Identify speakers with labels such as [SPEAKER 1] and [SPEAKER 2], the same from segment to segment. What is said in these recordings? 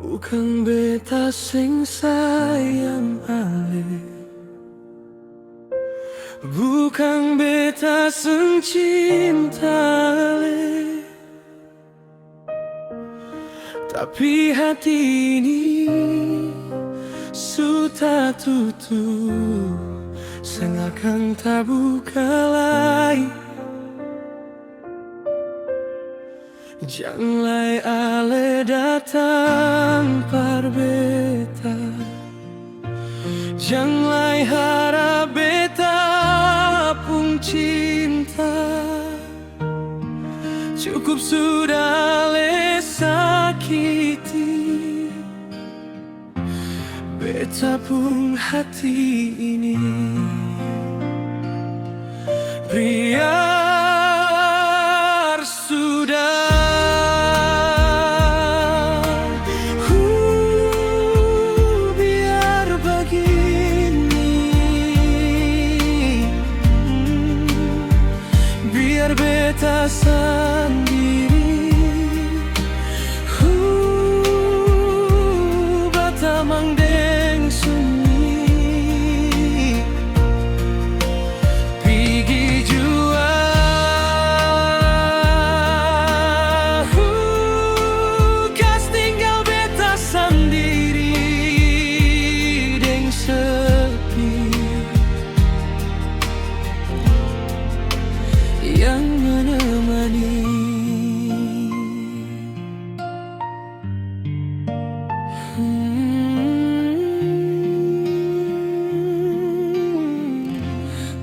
[SPEAKER 1] Bukan beta sing sayang ale, bukan beta sing cinta ale, tapi hati ini sudah tutup, sengakan tak buka lagi. Janganlah ale datang par beta, janganlah harap beta pun cinta. Cukup sudah ale sakiti beta pun hati ini. Biar sudah, biar begini, biar beta sendiri, batamang deng sunyi, pergi jua, kas tinggal beta sendiri deng sepi yang menemani.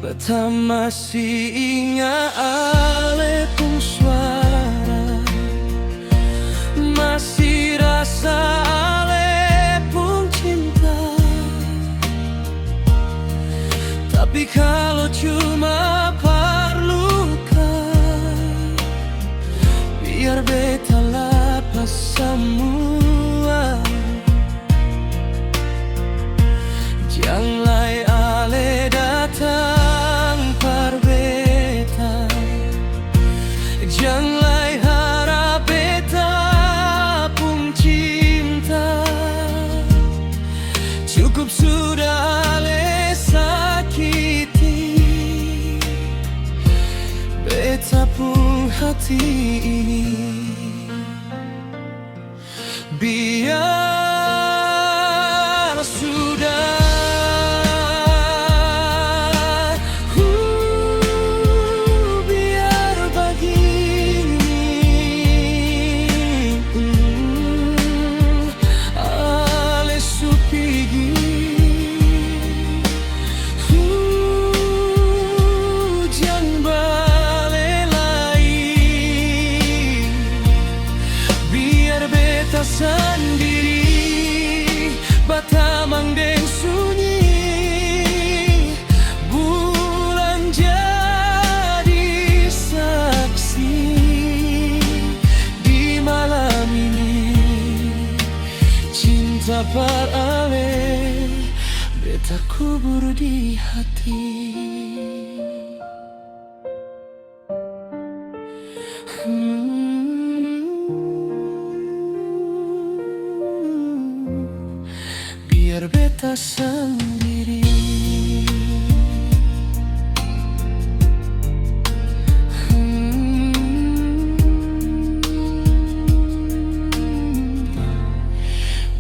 [SPEAKER 1] Beta masih ingat ale pun suara, masih rasa ale pun cinta. Tapi kalau cuma perluka, biar beta lapas semua. Janganlah ale datang par beta, janganlah harap beta pun cinta. Cukup sudah ale sakiti beta pun hati ini. Biar sudah, biar begini, ale supigi, jangan balik lagi. Biar beta sendiri, batamang deng sunyi, bulan jadi saksi di malam ini. Cinta par ale beta kubur di hati. Biar beta sendiri,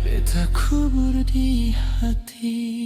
[SPEAKER 1] beta kubur di hati.